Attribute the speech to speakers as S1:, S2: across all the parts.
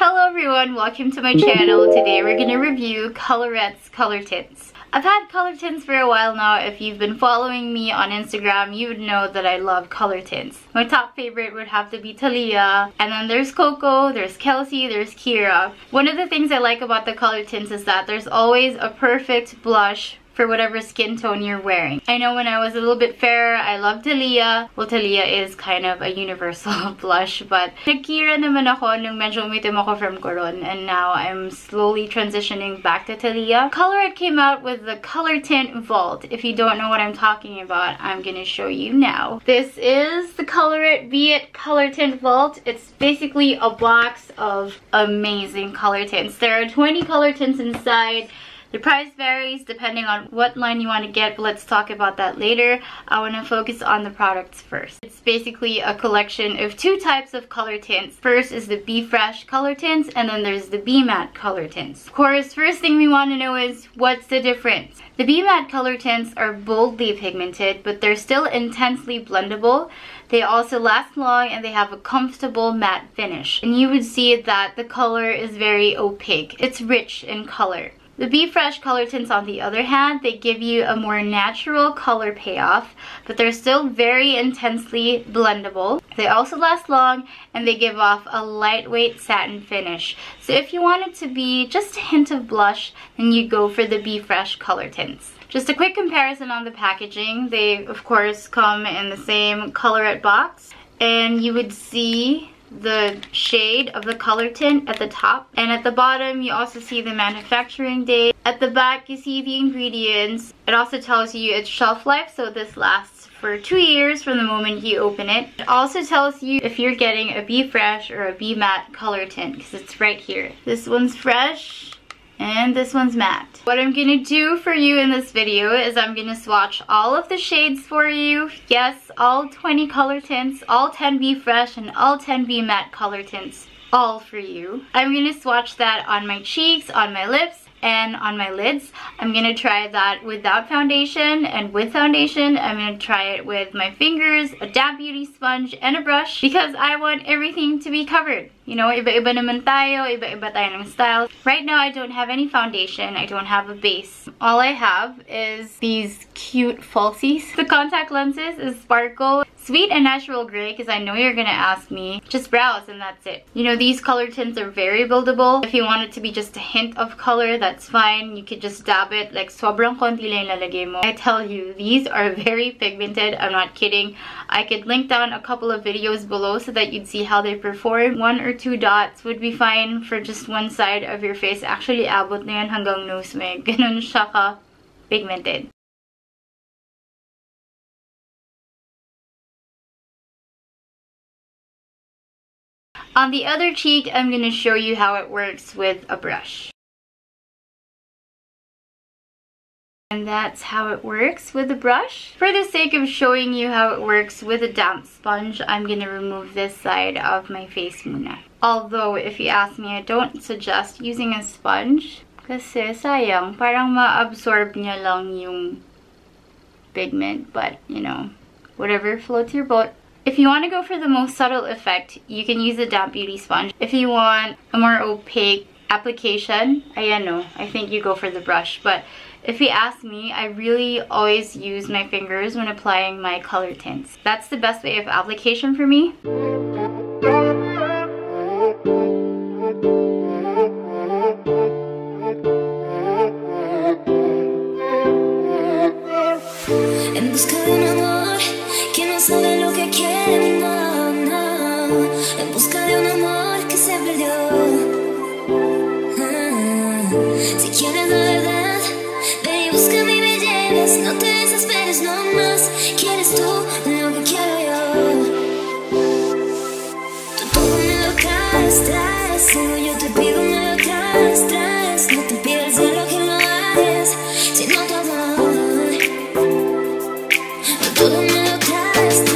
S1: Hello everyone, welcome to my channel. Today we're going to review Colorette's color tints. I've had color tints for a while now. If you've been following me on Instagram, you would know that I love color tints. My top favorite would have to be Talia, and then there's Coco, there's Kelsey, there's Kira. One of the things I like about the color tints is that there's always a perfect blush for whatever skin tone you're wearing. I know when I was a little bit fairer, I loved Talia. Well, Talia is kind of a universal blush, but nag-Kira naman ako nung medyo umitim ako from Coron, and now I'm slowly transitioning back to Talia. Colourette came out with the Colourtint Vault. If you don't know what I'm talking about, I'm gonna show you now. This is the Colourette IT Colourtint Vault. It's basically a box of amazing color tints. There are 20 color tints inside. The price varies depending on what line you want to get, but let's talk about that later. I want to focus on the products first. It's basically a collection of two types of color tints. First is the Be Fresh color tints, and then there's the Be Matte color tints. Of course, first thing we want to know is what's the difference? The Be Matte color tints are boldly pigmented, but they're still intensely blendable. They also last long and they have a comfortable matte finish. And you would see that the color is very opaque. It's rich in color. The Be Fresh color tints, on the other hand, they give you a more natural color payoff, but they're still very intensely blendable. They also last long, and they give off a lightweight satin finish. So if you want it to be just a hint of blush, then you go for the Be Fresh color tints. Just a quick comparison on the packaging. They, of course, come in the same Colourette box, and you would see the shade of the color tint at the top, and at the bottom you also see the manufacturing date. At the back you see the ingredients. It also tells you its shelf life, so this lasts for 2 years from the moment you open it. It also tells you if you're getting a Be Fresh or a Be Matte color tint, because it's right here. This one's fresh and this one's matte. What I'm gonna do for you in this video is I'm gonna swatch all of the shades for you. Yes, all 20 color tints, all 10 Be Fresh and all 10 Be Matte color tints, all for you. I'm gonna swatch that on my cheeks, on my lips, and on my lids. I'm gonna try that without foundation, and with foundation I'm gonna try it with my fingers, a damp beauty sponge, and a brush, because I want everything to be covered. You know, iba-iba naman tayo, iba-iba tayo ng style. Right now I don't have any foundation, I don't have a base. All I have is these cute falsies. The contact lenses is Sparkle Sweet and Natural Gray, because I know you're gonna ask me. Just brows and that's it. You know, these color tints are very buildable. If you want it to be just a hint of color, that's fine. You could just dab it, like sobrang konti lang ilalagay mo. I tell you, these are very pigmented. I'm not kidding. I could link down a couple of videos below so that you'd see how they perform. 1 or 2 dots would be fine for just one side of your face. Actually, abot na yan hanggang nose mo. Ganun siya ka pigmented. On the other cheek, I'm going to show you how it works with a brush. And that's how it works with a brush. For the sake of showing you how it works with a damp sponge, I'm going to remove this side of my face muna. Although, if you ask me, I don't suggest using a sponge. Kasi sayang, parang ma-absorb niya lang yung pigment. But, you know, whatever floats your boat. If you want to go for the most subtle effect, you can use a damp beauty sponge. If you want a more opaque application, I think you go for the brush. But if you ask me, I really always use my fingers when applying my color tints. That's the best way of application for me.
S2: Sabe lo que quiere, no, no. En busca de un amor que se perdió. Si quieres la verdad, ven y búscame y me llevas. No te desesperes, no más. ¿Quieres tú lo que quiero yo? Tú todo me lo traes. Luego yo te pido me lo traes. No te pides de lo que no haces, sino todo. Tú todo me lo traes.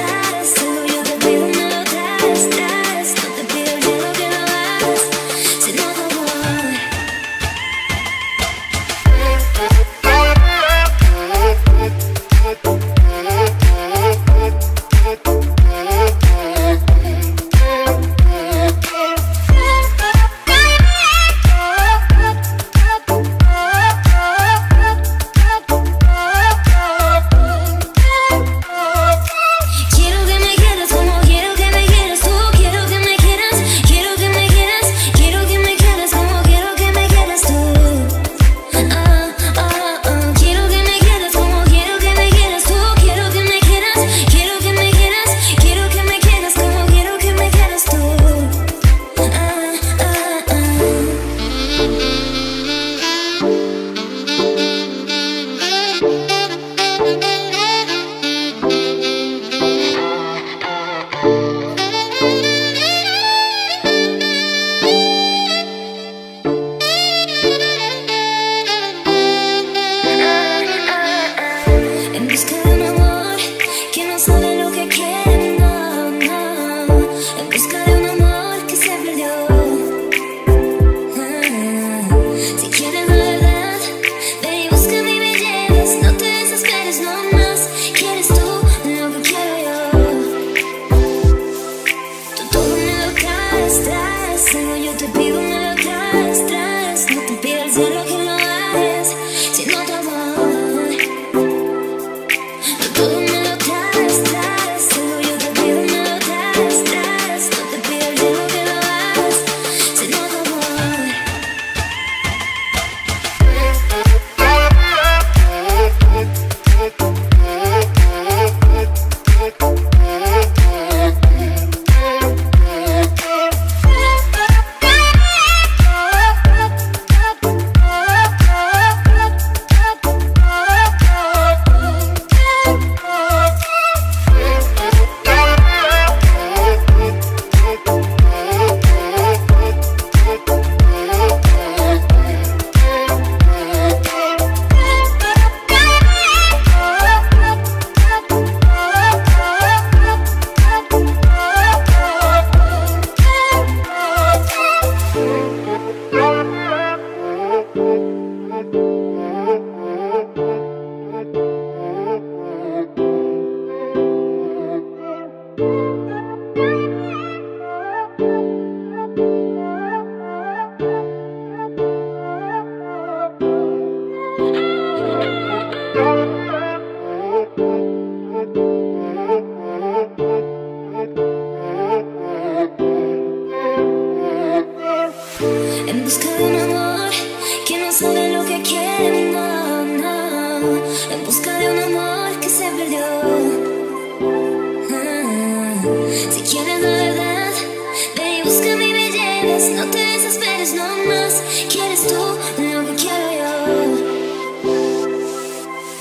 S2: en busca de un amor que no sabe lo que quiere, no, no, en busca de un amor que se perdió. Si quieres la verdad, ven y búscame y me llevas, no te desesperes, no más. ¿Quieres tú lo que quiero yo?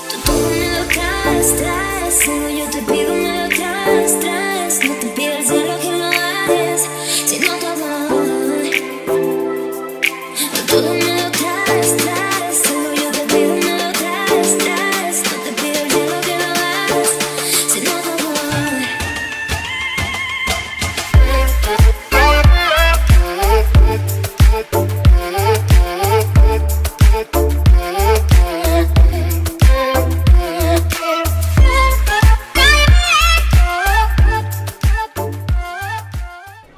S2: Tú todo me lo traes, traes, solo yo te pido me lo traes, traes. No te pido el cielo que lo hagas, sino tu amor. Tú todo me lo traes, traes, solo yo te pido me lo traes, traes. No te pido el cielo que lo hagas, sino tu amor.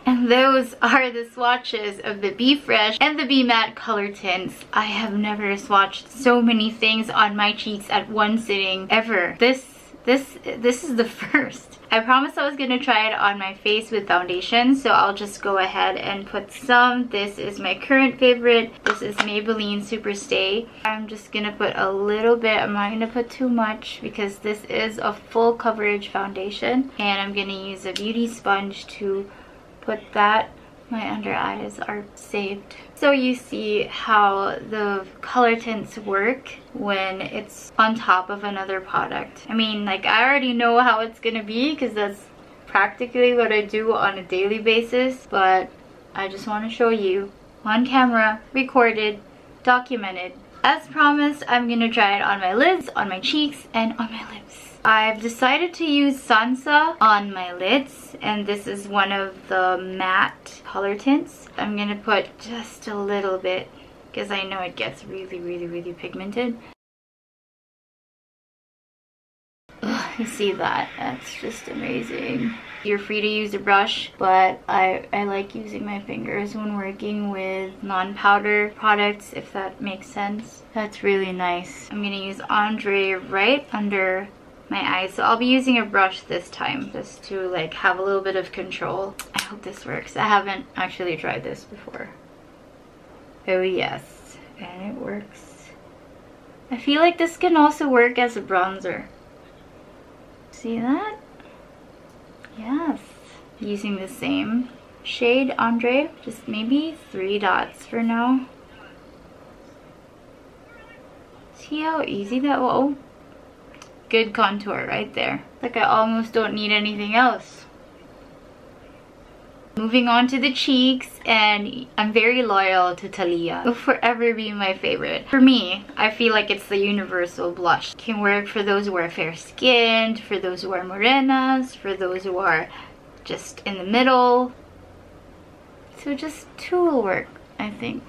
S1: And those are the swatches of the Be Fresh and the Be Matte color tints. I have never swatched so many things on my cheeks at one sitting ever. This is the first. I promised I was gonna try it on my face with foundation, so I'll just go ahead and put some. This is my current favorite. This is Maybelline Super Stay. I'm just gonna put a little bit. I'm not gonna put too much because this is a full coverage foundation, and I'm gonna use a beauty sponge to put that. My under eyes are saved. So you see how the color tints work when it's on top of another product. I mean, like, I already know how it's gonna be because that's practically what I do on a daily basis, but I just want to show you on camera, recorded, documented. As promised, I'm gonna try it on my lids, on my cheeks, and on my lips. I've decided to use Sansa on my lids, and this is one of the matte color tints. I'm gonna put just a little bit because I know it gets really pigmented. Ugh, you see that? That's just amazing. You're free to use a brush, but I like using my fingers when working with non-powder products, if that makes sense. That's really nice. I'm gonna use Andre right under my eyes, so I'll be using a brush this time just to like have a little bit of control. I hope this works. I haven't actually tried this before. Oh yes, and it works. I feel like this can also work as a bronzer. See that? Yes. Using the same shade, Andre, just maybe 3 dots for now. See how easy that was? Oh, good contour right there. Like I almost don't need anything else. Moving on to the cheeks, and I'm very loyal to Thalia. It'll forever be my favorite. For me, I feel like it's the universal blush. It can work for those who are fair skinned, for those who are morenas, for those who are just in the middle. So just 2 will work, I think.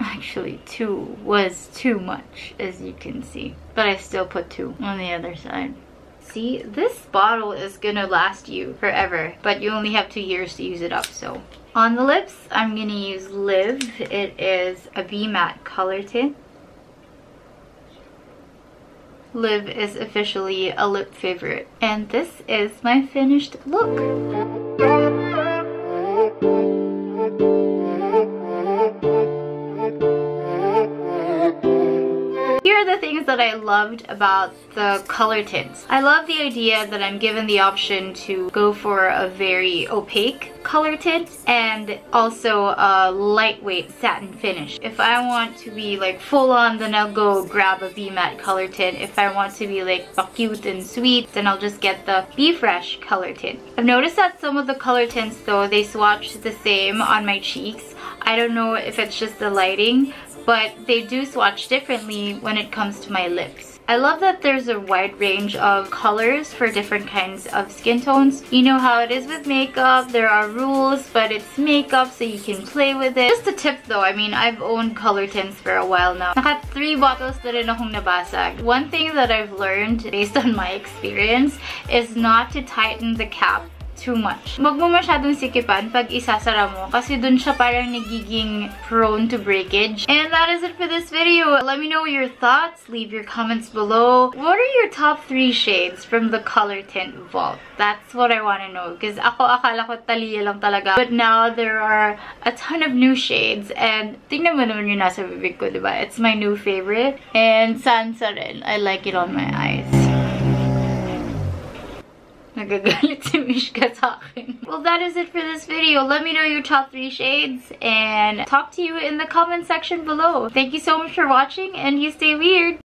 S1: Actually, 2 was too much, as you can see. But I still put 2 on the other side. See, this bottle is gonna last you forever, but you only have 2 years to use it up, so. On the lips, I'm gonna use Live. It is a Be Matte color tint. Live is officially a lip favorite. And this is my finished look. Here are the things that I loved about the color tints. I love the idea that I'm given the option to go for a very opaque color tint and also a lightweight satin finish. If I want to be like full on, then I'll go grab a Be Matte color tint. If I want to be like cute and sweet, then I'll just get the Be Fresh color tint. I've noticed that some of the color tints though, they swatch the same on my cheeks. I don't know if it's just the lighting, but they do swatch differently when it comes to my lips. I love that there's a wide range of colors for different kinds of skin tones. You know how it is with makeup, there are rules, but it's makeup so you can play with it. Just a tip though, I mean, I've owned color tints for a while now. Naka 3 bottles na rin akong nabasag. One thing that I've learned based on my experience is not to tighten the cap too much. Huwag mo masyadong sikipan pag isasara mo kasi dun siya parang nagiging prone to breakage. And that is it for this video. Let me know your thoughts. Leave your comments below. What are your top 3 shades from the Colourtint Vault? That's what I want to know because akala ko Thalia lang talaga. But now there are a ton of new shades and tingnan mo naman yung nasa bibig ko, diba? It's my new favorite. And Sansa rin. I like it on my eyes. Nagagalit si Mishka sa akin. Well, that is it for this video. Let me know your top 3 shades and talk to you in the comment section below. Thank you so much for watching and you stay weird.